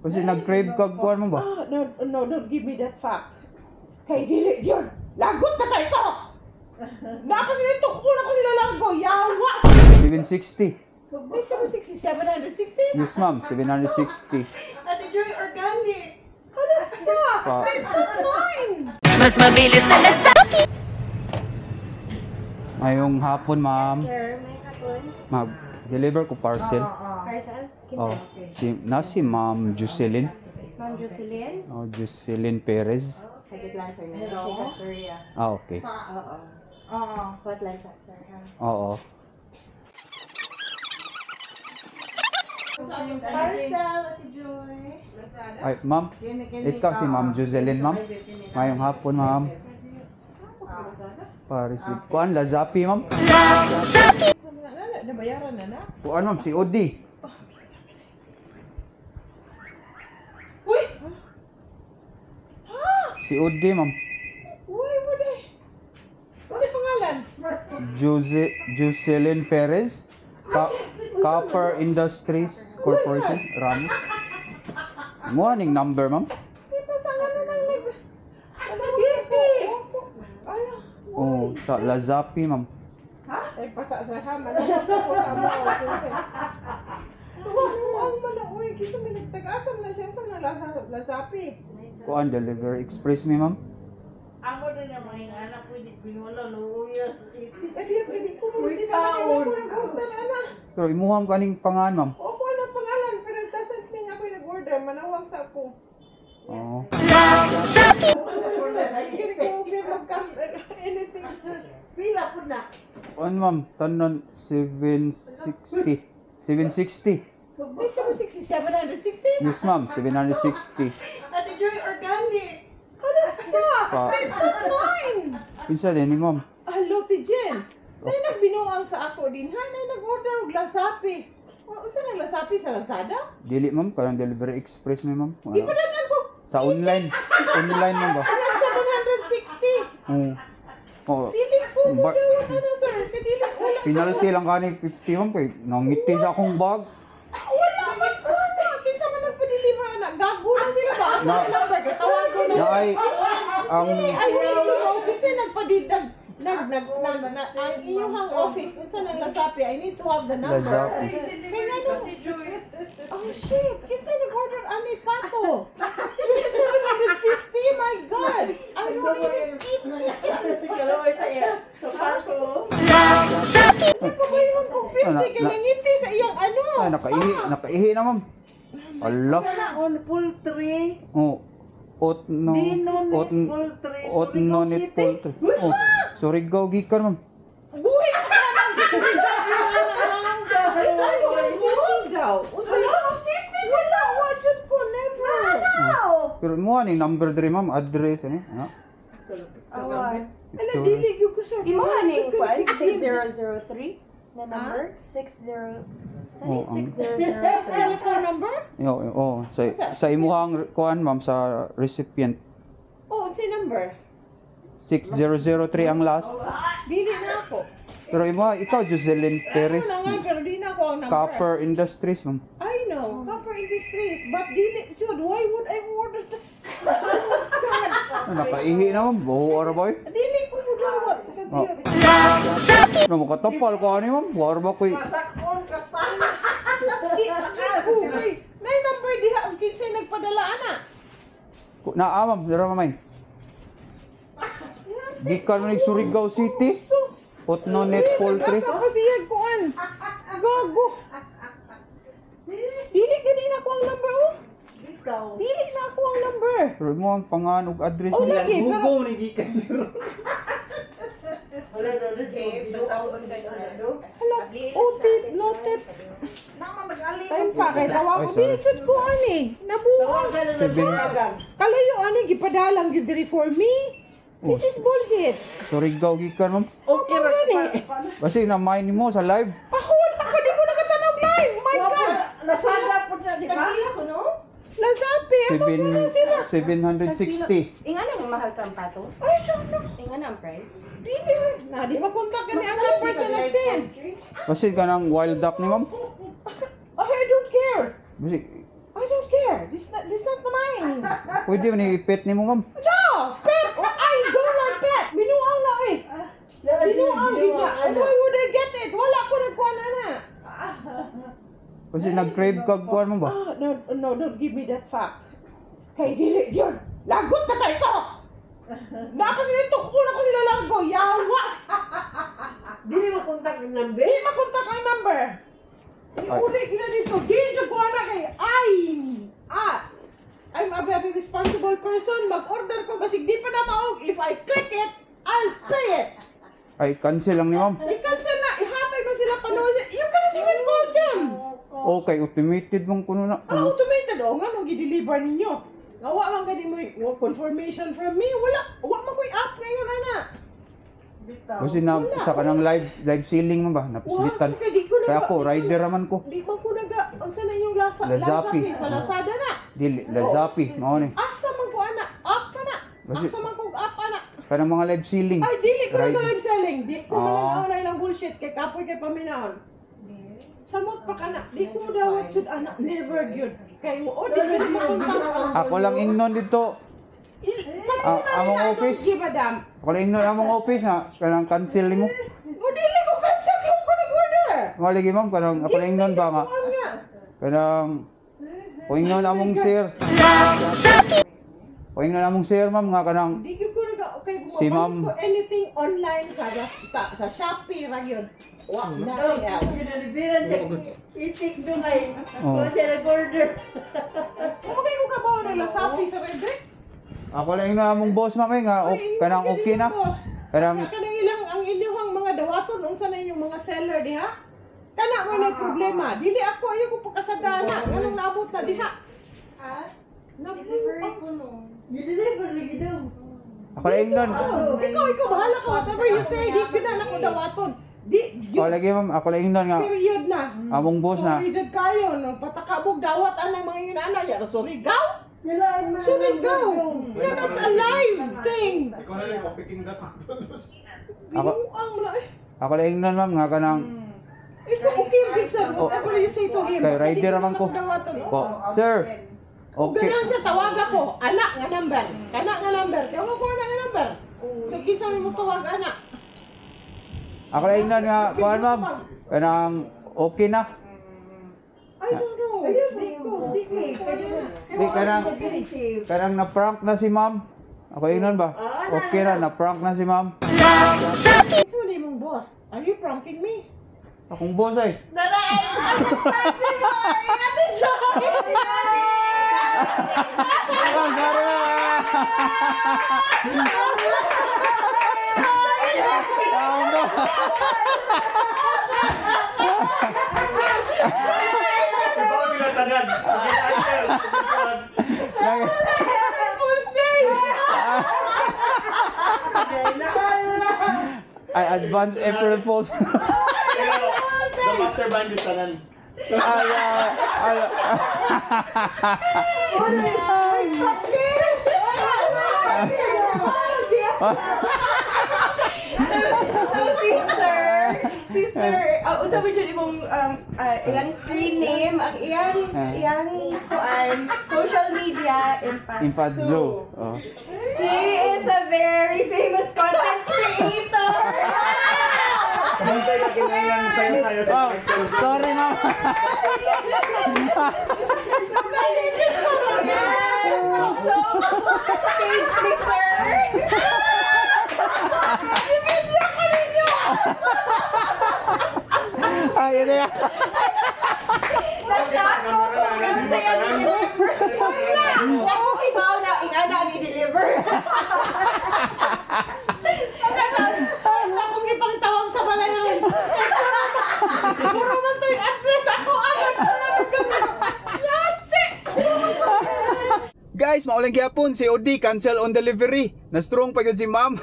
Kasi nag-crave kag kuan mo ba? No, don't give me that fact. Kay dili yun. Lagot na kayo ko! Nakas nito ko na ko sila largo. Yawa! 760. May 760, 760? Yes, ma'am. 760. Ate Joy, organic. What the fuck? Pa. It's not mine! Mas mabilis sa lasaki. Ngayong hapon, ma'am. Sir, may hapon. Mag-deliver ko parcel. Parcel? Oh, si Ma'am Jocelyn. Ma'am Jocelyn? Oh, Jocelyn Perez. Hagit lang, sir. Hello? Korea. Ah, okay. Oo. What lang sa, sir? Oo. Parcel, Ate Joy. Ay, ma'am. Ikaw si Ma'am Jocelyn, ma'am. Ngayong hapon, ma'am. Pa-receive. Kuan, Lazapi, ma'am. Nabayaran na na? Kuan, ma'am, si Odi. Uy! Si Odi, ma'am. Uy, buday! Ano pangalan? Jocelyn Perez. Copper Industries Corporation, Ramos. Morning number, ma'am. Di pa sa nga na lang Lazapi! Ano? Oh, sa Lazapi, ma'am. Ha? Ay, pasa sa ha. Manawag sa po sa mga offices. Ang manawag. Kisa may nagtag-asam na siya sa Lazapi. Kuan, Delivery Express, mi, ma'am. Ako din ang mga anak ko, hindi pinula, luya sa city. Hindi ko mo si Mama ko nag-order, anak. Pero imuham kaning pangan, ma'am. O ko ang pangalan, pero it doesn't mean ako nag-order. Manawag sa ako. Oo. Hindi ko anything. Pila po na. Kuan, ma'am. Tanon, 760. 760. May 760, 760? Yes, ma'am. 760. Ate Joy, organic. What the fuck? Pa. It's not mine! Pinsa din ni ma'am. Hello, Tijen. Nay nagbinuang sa ako din. Ha? Nay nag-order og Lazapi. Unsa nang Lazapi sa Lazada? Dili, ma'am. Karang Delivery Express, mi, ma'am. Di pa dagan ko. Sa online. Online, ma'am ba? Ano 760? Oo. Oh. Dili ko mo Ba- daw ano sir. Kadili wala. Penalty lang kani 50, ma'am. Kay nangiti sa akong bag. Wala man ko na. Kinsa man nagpa-deliver na. Gago na sila ba? Asa Na- na number? Katawag ko na. Na ay, ang... I need to know. Kasi nagpa-didag. Ang inyong office, unsa nang Lazapi, I need to have the number. Lazapi. Kaya nga nung, oh shit, kinsa nag-order ani pato? 750, my God! I don't even eat chicken. Kalaway tayo. Sapato. Hindi ko mayroon kong 50, kaya ngiti sa iyang ano. Ay, nakaihi na, ma'am. Allah. Wala on poultry. Oh. Otno. Dinonit poultry. Otnonit poultry. Oh. Surigao gikan, ma'am. Buhay ka naman sa Surigao. Ano ang Surigao? City? Wala, wajud ko, never. Pero mo ani number diri, ma'am, address ani. Ha? Awan. Ala, dili ko sa Imo haning kwan? 6003? Na number? 60... Oh, Saan ang- yung 6003? telephone number? Yo, sa imuhang kuan, ma'am, sa recipient. Oh, it's a number. 6003 ang last. Dili na ako. Pero ikaw Jocelyn Perez. Ano nga, pero di na ako ang number. Copper Industries, ma'am. I know, Copper Industries. But dili, Chud, why would I order that? Nakaihi na, ma'am. Buho ara boy. Dili ko mo daw. Oh. Na mo katapal ko ani, ma'am. War ba koy Masakon kasta. Di, Chud, okay. Nay number diha, ang kinsay nagpadala, ana. na, ma'am, dira mamay. Gikan ni Surigao City. Otnonet Poultry. Asa pa siyag kuan? Gago. Dili gani na ko ang number, oh. Ikaw. Dili na ako ang number. Pero mo ang pangan ug address Oh, mo. lagi, pero... Gugo ni gikan dito. Wala na rin. Hala, tip, no tip. Mama mag-ali. Time pa, kay tawa Ay, ko. sorry. Dili chud ko, ani. Nabuang. Kalayo, ani, gipadalang yun diri for me. Oh. This is bullshit. Surigao gikan, ma'am. Okay ra Gani. Basi na mind mo sa live. Ahol ako, di ko nakatanog live. My God. Nasada po na, di ba? Nagila ko, no? Lazapi, ako na sila. 760. Inga nang mahal kang pato? Ay, sana. Inga nang price? Dili. Na, di ba kontak ka ni ang person nag-send? Basi ka ng wild duck ni, ma'am. Oh, I don't care. Basi I I don't care. This not mine. Pwede man i-pet nimo, ma'am. No, pet. Oh, I don't like pet. Binuang na eh. Binuang gina. Why would I get it? Wala ko nagkuha na. Kasi nag-crave kag kuan mo ba? No, don't give me that fact. Kay dili yun. Lagot na kay ko. Nakas nito ko na ko sila largo. Yawa. Dili mo kontak ng number. Di makontak ang number. Iuli na dito. Di sa kuha na kay I'm a very responsible person. Mag-order ko basig di pa na maog. If I click it, I'll pay it. Ay, cancel lang ni ma'am. I-cancel na. Ihatay mo sila panuwi siya. You cannot even call them. Okay, automated mong kuno na. Automated. O nga nung i-deliver ninyo. Nawa man gani mo confirmation from me. Wala man ko i-app ngayon, ana. Kasi na sa kanang live selling mo ba? Napislitan. Kaya ako, rider naman ko. Di man ko naga. Ang sana yung Lazapi. Sa Lazada na. Dili, Lazapi, mao ni. Asa man ko, ana. App pa na. Basi- Asa man ko app, ana. Kanang mga live selling. Ay, dili ko Rider. na live selling. Di ko Ah. mananaw ng bullshit. Kay kapoy kay paminaon. Samot pa ka na. Di ko dawat sud anak. Never good. Kay o di ka di makontak. Ako lang ingnon dito. Among office. Di madam. Ako lang ingnon among office nga kanang cancel nimo. O dili ko cancel ko ko nag-order. Nga lagi ma'am kanang ako lang ingnon ba nga kanang ko ingnon among sir. Ko ingnon among sir ma'am nga kanang Di ko naga okay Si ma'am. ko anything online sa Shopee ra gyud. Wa nothing else. Deliveran siya. Itik doon ay. Oh. Kung siya nag-order. Okay ko kabaw na Lazapi sa Red. ako lang ingnon among boss ma'am nga kanang okay na. Kanang Kanang ilang ang inyong mga dawaton unsa na inyong mga seller diha? Kana mo na problema. Dili ako ayo ko pakasagana. Anong naabot na diha? Delivery ko no. Deliver lagi daw. ako lang ingnon. Ikaw bahala ka whatever you say. Di gina na ko dawaton. Di Ako lagi ma'am, ako lang ingnon nga period na. among boss na. Sorry jud kayo no. Patakabog dawat anang mga inana ya. Sorry gaw. Nilaan mo. Sorry gaw. Yeah, that's a live thing. Ako- Binuang mo na eh. Ako lang ingnon ma'am nga kanang Ito okay rin sir. Whatever you say to him. Kay Basta di rider ko naman na ko. dawaton. po, sir. Kung Okay. ganyan siya, tawaga ko. Anak nga number. Anak nga number. Kaya mo ko anak nga number. So, kisa mo tawag anak. Ako lang ingnon nga kuan ma'am. Kanang okay na. I don't know. Di ko. Di kanang na-prank na si ma'am. Ako ingnon ba? Okay na, na-prank na si ma'am. Isa mo na yung boss. Are you pranking me? Akong boss ay. Ma'am, sorry ma'am. Akong boss. Lagi. Ay, advance April Fool's. The master band is tanan. Si Sir, unsa ba dyan imong ilang screen name, ang iyang kuan, social media, Impazzo. Oh. He is a very famous content creator. Sayo-sayo sa Oh, sorry ma'am. So, page ni Sir. Ay, ito yan. Na-shock ko kung gano'n sa iyo deliver. Wala ko ibaw na ingana ang i-deliver. Akong ipang tawag sa balayan. Puro man to yung address ako. Guys, maulang gyapon si OD cancel on delivery. Na strong pa gyud si ma'am.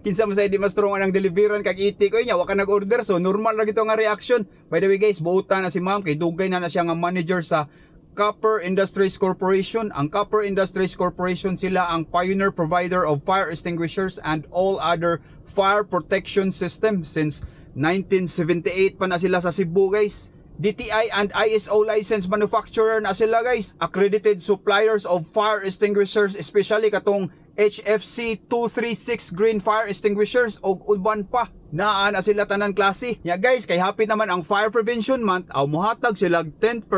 Kinsa man say di mas strong ang deliveran kag iti ko nya wa ka nag-order so normal ra gito nga reaction. By the way guys, buutan na si ma'am kay dugay na siya nga manager sa Copper Industries Corporation. Ang Copper Industries Corporation sila ang pioneer provider of fire extinguishers and all other fire protection system since 1978 pa na sila sa Cebu guys. DTI and ISO licensed manufacturer na sila guys. Accredited suppliers of fire extinguishers, especially katong HFC 236 green fire extinguishers o uban pa. Naa na sila tanan klase. Ya guys, kay hapit naman ang Fire Prevention Month, aw muhatag sila 10%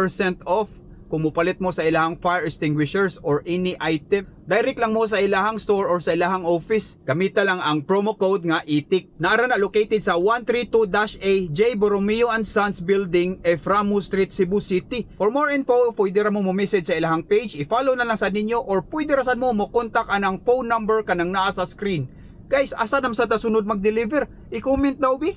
off kung mupalit mo sa ilahang fire extinguishers or any item. Direct lang mo sa ilahang store or sa ilahang office. Gamita lang ang promo code nga ITIK. Naara na located sa 132-A J. Borromeo and Sons Building, Eframu Street, Cebu City. For more info, pwede ra mo message sa ilahang page, i-follow na lang sa ninyo, or pwede ra sad mo contact anang phone number kanang naa sa screen. Guys, asa nam sa sunod mag-deliver? I-comment daw bi.